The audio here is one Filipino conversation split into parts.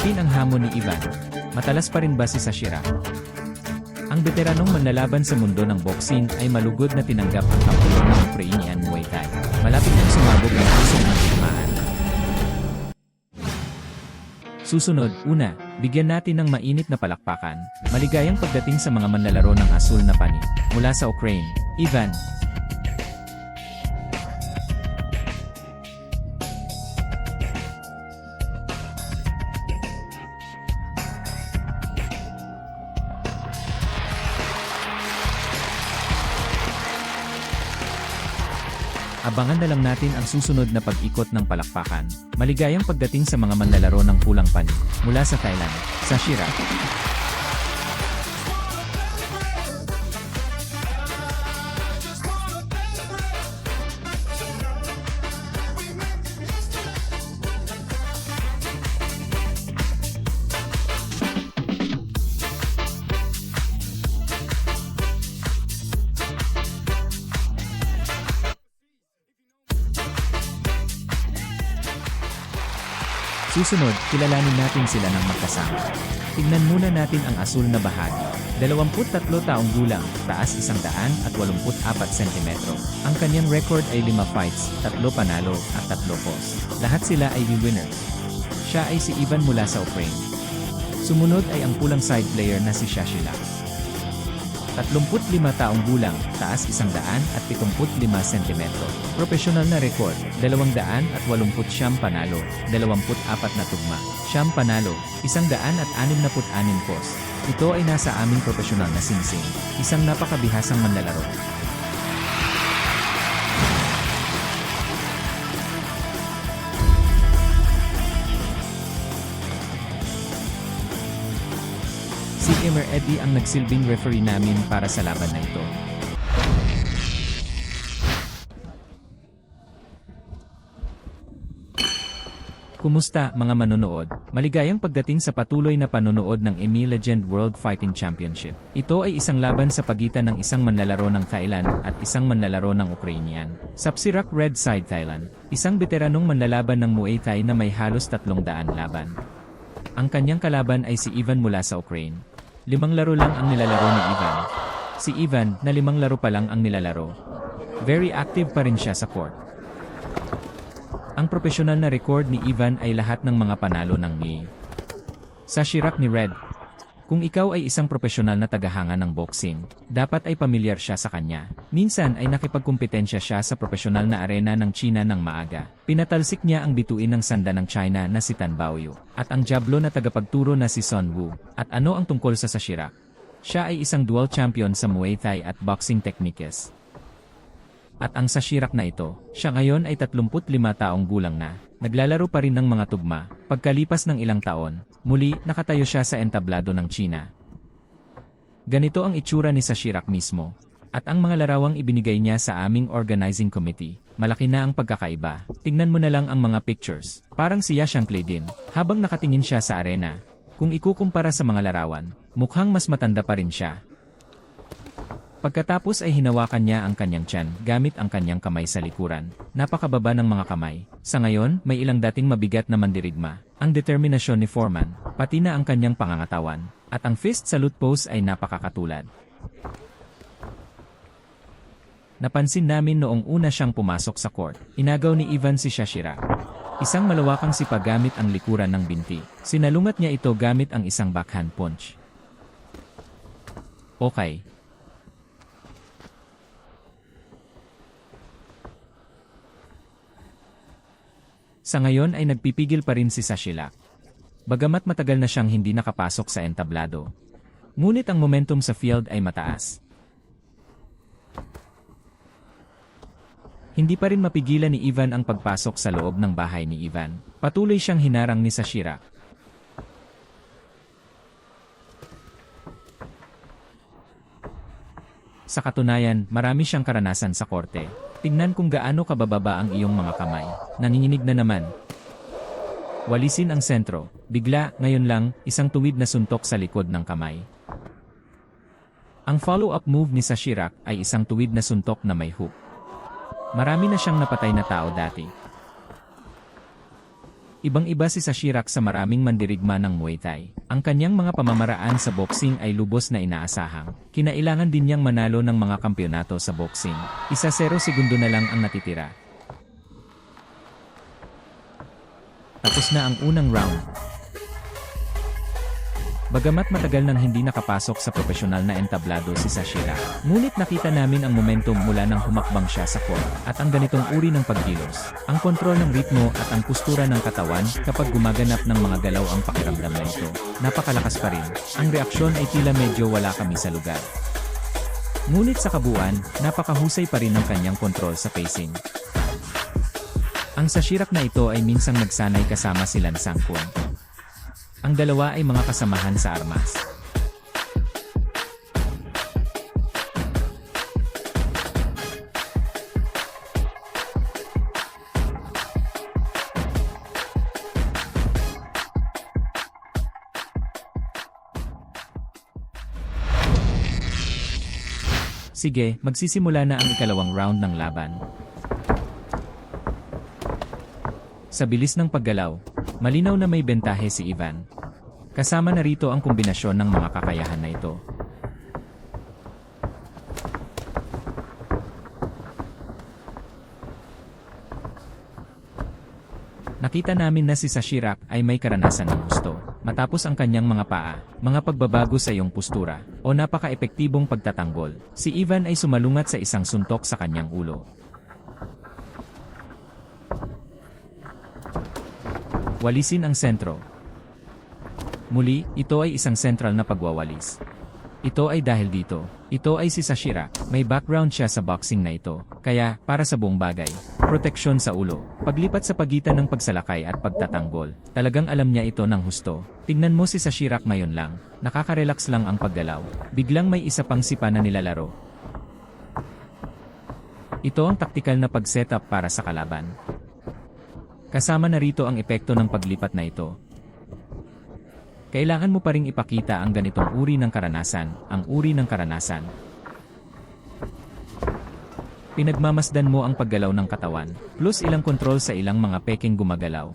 Harapin ang hamon ni Ivan. Matalas pa rin ba si Sashira? Ang veteranong manlalaban sa mundo ng boxing ay malugod na tinanggap ang kampiyon ng Ukrainian Muay Thai. Malapit nang sumabog ng puso ng digmaan. Susunod, una, bigyan natin ng mainit na palakpakan. Maligayang pagdating sa mga manlalaro ng asul na pani. Mula sa Ukraine, Ivan. Abangan na lang natin ang susunod na pag-ikot ng palakpakan. Maligayang pagdating sa mga manlalaro ng pulang pani. Mula sa Thailand, Sashira. Susunod, kilalanin natin sila ng magkasama. Tignan muna natin ang asul na bahagi. 23 taong gulang, taas 184 cm. Ang kanyang record ay 5 fights, 3 panalo, at 3 loss. Lahat sila ay winners. Siya ay si Ivan mula sa Ukraine. Sumunod ay ang pulang side player na si Shashila. 35 taong gulang, taas 175 cm. Profesional na record, 289 panalo, 24 na tugma, 9 panalo, 166 pos. Ito ay nasa aming profesional na singsing, isang napakabihasang manlalaro. Si Emer Eddie ang nagsilbing referee namin para sa laban na ito. Kumusta, mga manonood? Maligayang pagdating sa patuloy na panonood ng EMEA Legend World Fighting Championship. Ito ay isang laban sa pagitan ng isang manlalaro ng Thailand at isang manlalaro ng Ukrainian. Sapsirak Red Side Thailand, isang veteranong manlalaban ng Muay Thai na may halos 300 laban. Ang kanyang kalaban ay si Ivan mula sa Ukraine. 5 laro lang ang nilalaro ni Ivan. Si Ivan, na 5 laro pa lang ang nilalaro. Very active pa rin siya sa court. Ang profesional na record ni Ivan ay lahat ng mga panalo ng Muay. Sa Shirak ni Red. Kung ikaw ay isang profesional na tagahanga ng boxing, dapat ay pamilyar siya sa kanya. Minsan ay nakipagkumpetensya siya sa profesional na arena ng China ng maaga. Pinatalsik niya ang bituin ng sanda ng China na si Tan Baoyu, at ang jablo na tagapagturo na si Son Wu. At ano ang tungkol sa Shirak? Siya ay isang dual champion sa Muay Thai at boxing techniques. At ang sa Shirak na ito, siya ngayon ay 35 taong gulang na. Naglalaro pa rin ng mga tugma. Pagkalipas ng ilang taon, muli nakatayo siya sa entablado ng China. Ganito ang itsura ni Sashirak mismo. At ang mga larawang ibinigay niya sa aming organizing committee, malaki na ang pagkakaiba. Tingnan mo na lang ang mga pictures. Parang siya siyang Clay din, habang nakatingin siya sa arena. Kung ikukumpara sa mga larawan, mukhang mas matanda pa rin siya. Pagkatapos ay hinawakan niya ang kanyang tiyan gamit ang kanyang kamay sa likuran. Napakababa ng mga kamay. Sa ngayon, may ilang dating mabigat na mandirigma. Ang determinasyon ni Foreman, pati na ang kanyang pangangatawan. At ang fist salute pose ay napakakatulad. Napansin namin noong una siyang pumasok sa court. Inagaw ni Ivan si Shashira. Isang malawakang sipa gamit ang likuran ng binti. Sinalungat niya ito gamit ang isang backhand punch. Okay. Sa ngayon ay nagpipigil pa rin si Sashila. Bagamat matagal na siyang hindi nakapasok sa entablado. Ngunit ang momentum sa field ay mataas. Hindi pa rin mapigilan ni Ivan ang pagpasok sa loob ng bahay ni Ivan. Patuloy siyang hinarang ni Sashira. Sa katunayan, marami siyang karanasan sa korte. Tingnan kung gaano kabababa ang iyong mga kamay. Nanginginig na naman. Walisin ang sentro. Bigla, ngayon lang, isang tuwid na suntok sa likod ng kamay. Ang follow-up move ni Sashirak ay isang tuwid na suntok na may hook. Marami na siyang napatay na tao dati. Ibang-iba si Sashirak sa maraming mandirigma ng Muay Thai. Ang kanyang mga pamamaraan sa boxing ay lubos na inaasahang. Kinailangan din niyang manalo ng mga kampyonato sa boxing. 1-0 segundo na lang ang natitira. Tapos na ang unang round. Bagamat matagal nang hindi nakapasok sa profesional na entablado si Sashirak, ngunit nakita namin ang momentum mula nang humakbang siya sa court at ang ganitong uri ng pagkilos, ang kontrol ng ritmo at ang postura ng katawan kapag gumaganap ng mga galaw ang pakiramdam na ito. Napakalakas pa rin. Ang reaksyon ay tila medyo wala kami sa lugar. Ngunit sa kabuuan, napakahusay pa rin ng kanyang kontrol sa pacing. Ang Sashirak na ito ay minsang nagsanay kasama si Lan Sangkwon. Ang dalawa ay mga kasamahan sa armas. Sige, magsisimula na ang ikalawang round ng laban. Sa bilis ng paggalaw, malinaw na may bentahe si Ivan. Kasama na rito ang kombinasyon ng mga kakayahan na ito. Nakita namin na si Sashirak ay may karanasan ng gusto. Matapos ang kanyang mga paa, mga pagbabago sa iyong postura, o napaka-epektibong pagtatanggol, si Ivan ay sumalungat sa isang suntok sa kanyang ulo. Walisin ang sentro. Muli, ito ay isang sentral na pagwawalis. Ito ay dahil dito. Ito ay si Sashirak. May background siya sa boxing na ito. Kaya, para sa buong bagay, proteksyon sa ulo, paglipat sa pagitan ng pagsalakay at pagtatanggol. Talagang alam niya ito ng husto. Tingnan mo si Sashirak ngayon lang. Nakaka-relax lang ang paggalaw. Biglang may isa pang sipa na nilalaro. Ito ang taktikal na pag-setup para sa kalaban. Kasama na rito ang epekto ng paglipat na ito. Kailangan mo pa ring ipakita ang ganitong uri ng karanasan, ang uri ng karanasan. Pinagmamasdan mo ang paggalaw ng katawan, plus ilang kontrol sa ilang mga peking gumagalaw.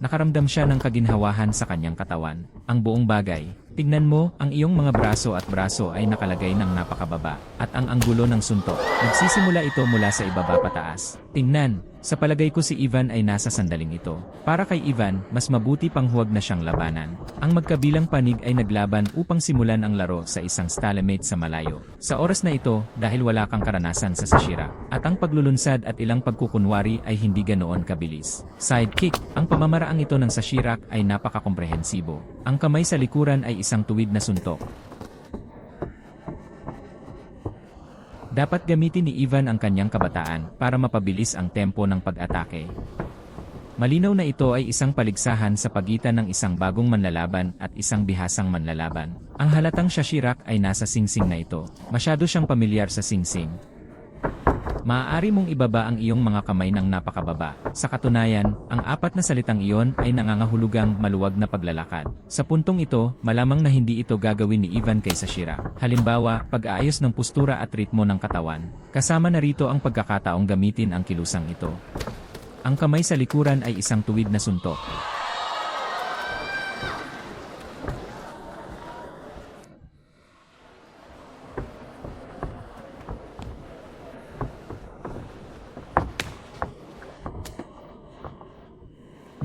Nakaramdam siya ng kaginhawahan sa kanyang katawan, ang buong bagay. Tingnan mo, ang iyong mga braso at braso ay nakalagay ng napakababa, at ang anggulo ng suntok. Nagsisimula ito mula sa ibaba pataas. Tingnan, sa palagay ko si Ivan ay nasa sandaling ito. Para kay Ivan, mas mabuti pang huwag na siyang labanan. Ang magkabilang panig ay naglaban upang simulan ang laro sa isang stalemate sa malayo. Sa oras na ito, dahil wala kang karanasan sa Sashirak, at ang paglulunsad at ilang pagkukunwari ay hindi ganoon kabilis. Sidekick, ang pamamaraang ito ng Sashirak ay napakakomprehensibo. Ang kamay sa likuran ay isang tuwid na suntok. Dapat gamitin ni Ivan ang kanyang kabataan para mapabilis ang tempo ng pag-atake. Malinaw na ito ay isang paligsahan sa pagitan ng isang bagong manlalaban at isang bihasang manlalaban. Ang halatang Sashirak ay nasa singsing na ito. Masyado siyang pamilyar sa singsing. Maaari mong ibaba ang iyong mga kamay ng napakababa. Sa katunayan, ang apat na salitang iyon ay nangangahulugang maluwag na paglalakad. Sa puntong ito, malamang na hindi ito gagawin ni Ivan kay Sashirak. Halimbawa, pag-aayos ng postura at ritmo ng katawan. Kasama na rito ang pagkakataong gamitin ang kilusang ito. Ang kamay sa likuran ay isang tuwid na suntok.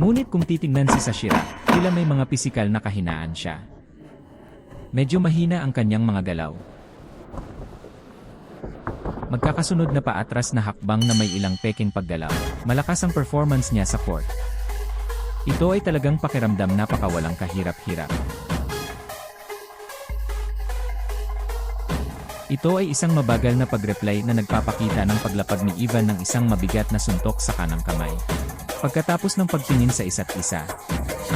Ngunit kung titingnan si Sashirak, tila may mga pisikal na kahinaan siya. Medyo mahina ang kanyang mga galaw. Magkakasunod na paatras na hakbang na may ilang peking paggalaw. Malakas ang performance niya sa court. Ito ay talagang pakiramdam napakawalang kahirap-hirap. Ito ay isang mabagal na pag-reply na nagpapakita ng paglapag ni Ivan ng isang mabigat na suntok sa kanang kamay. Pagkatapos ng pagtingin sa isa't isa,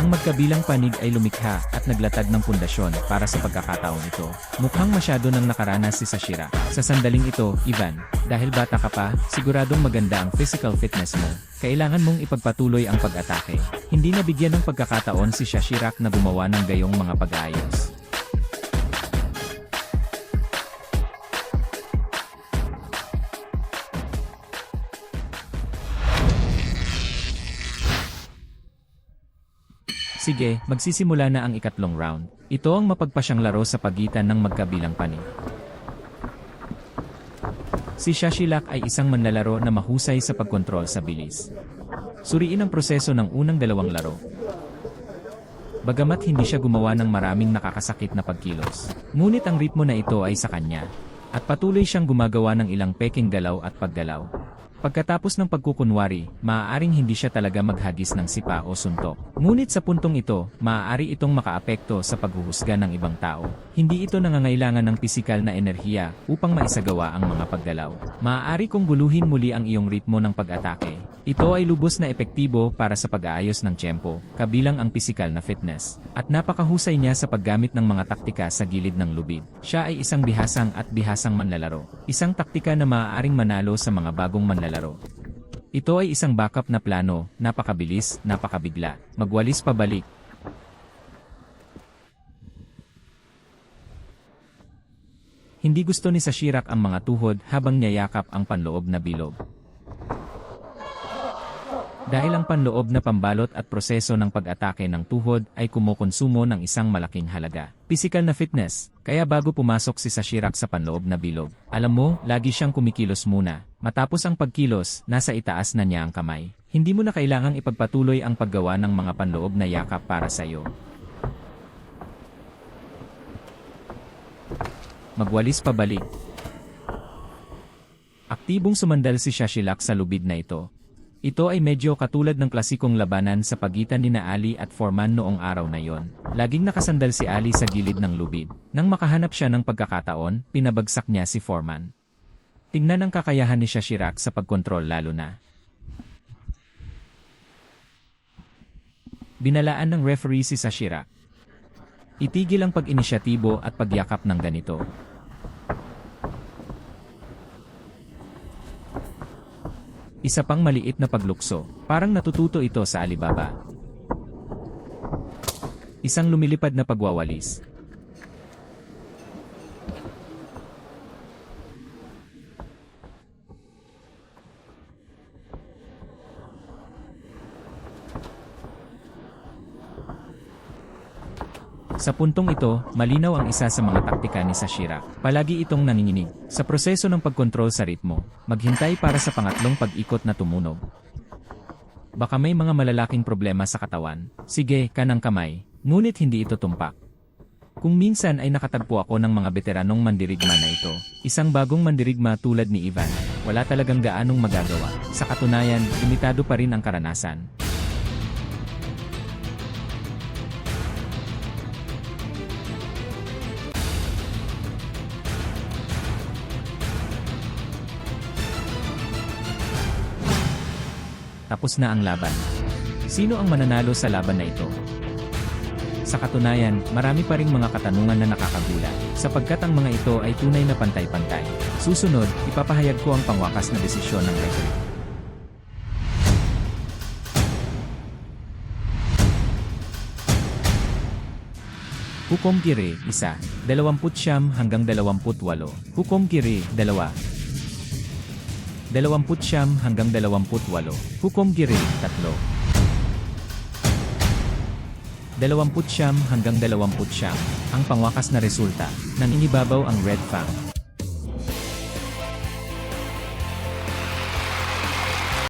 ang magkabilang panig ay lumikha at naglatag ng pundasyon para sa pagkakataong ito. Mukhang masyado nang nakaranas si Sashirak. Sa sandaling ito, Ivan, dahil bata ka pa, siguradong maganda ang physical fitness mo. Kailangan mong ipagpatuloy ang pag-atake. Hindi nabigyan ng pagkakataon si Sashirak na gumawa ng gayong mga pag-aayos. Sige, magsisimula na ang ikatlong round. Ito ang mapagpasyang laro sa pagitan ng magkabilang panig. Si Shashilak ay isang manlalaro na mahusay sa pagkontrol sa bilis. Suriin ang proseso ng unang dalawang laro. Bagamat hindi siya gumawa ng maraming nakakasakit na pagkilos, ngunit ang ritmo na ito ay sa kanya, at patuloy siyang gumagawa ng ilang peking galaw at paggalaw. Pagkatapos ng pagkukunwari, maaaring hindi siya talaga maghagis ng sipa o suntok. Ngunit sa puntong ito, maaari itong makaapekto sa paghuhusga ng ibang tao. Hindi ito nangangailangan ng pisikal na enerhiya upang maisagawa ang mga paggalaw. Maaari kong guluhin muli ang iyong ritmo ng pag-atake. Ito ay lubos na epektibo para sa pag-aayos ng tiyempo, kabilang ang pisikal na fitness. At napakahusay niya sa paggamit ng mga taktika sa gilid ng lubid. Siya ay isang bihasang at bihasang manlalaro. Isang taktika na maaaring manalo sa mga bagong manlalaro. Ito ay isang backup na plano, napakabilis, napakabigla, magwalis pabalik. Hindi gusto ni Sashirak ang mga tuhod habang niyayakap ang panloob na bilog. Dahil ang panloob na pambalot at proseso ng pag-atake ng tuhod ay kumukonsumo ng isang malaking halaga. Pisikal na fitness, kaya bago pumasok si Sashirak sa panloob na bilog, alam mo, lagi siyang kumikilos muna. Matapos ang pagkilos, nasa itaas na niya ang kamay. Hindi mo na kailangang ipagpatuloy ang paggawa ng mga panloob na yakap para sa iyo. Magwalis pabalik. Aktibong sumandal si Shashilak sa lubid na ito. Ito ay medyo katulad ng klasikong labanan sa pagitan nina Ali at Foreman noong araw na yon. Laging nakasandal si Ali sa gilid ng lubid. Nang makahanap siya ng pagkakataon, pinabagsak niya si Foreman. Tingnan ang kakayahan ni Shashirak sa pagkontrol lalo na. Binalaan ng referee si Sashirak. Itigil ang pag-inisyatibo at pagyakap ng ganito. Isa pang maliit na paglukso, parang natututo ito sa Alibaba. Isang lumilipad na pagwawalis. Sa puntong ito, malinaw ang isa sa mga taktika ni Sashirak. Palagi itong nanginginig. Sa proseso ng pagkontrol sa ritmo, maghintay para sa pangatlong pag-ikot na tumunog. Baka may mga malalaking problema sa katawan. Sige, kanang kamay. Ngunit hindi ito tumpak. Kung minsan ay nakatagpo ako ng mga veteranong mandirigma na ito, isang bagong mandirigma tulad ni Ivan, wala talagang gaanong magagawa. Sa katunayan, limitado pa rin ang karanasan. Tapos na ang laban. Sino ang mananalo sa laban na ito? Sa katunayan, marami pa ring mga katanungan na nakakagulat, sapagkat ang mga ito ay tunay na pantay-pantay. Susunod, ipapahayag ko ang pangwakas na desisyon ng referee. Hukom Kiri, 1, 29 hanggang 28. Hukom Kiri, 2. 29 hanggang 28. Hukom Giri, 3. 29 hanggang 29. Ang pangwakas na resulta, nang inibabaw ang Red Fang.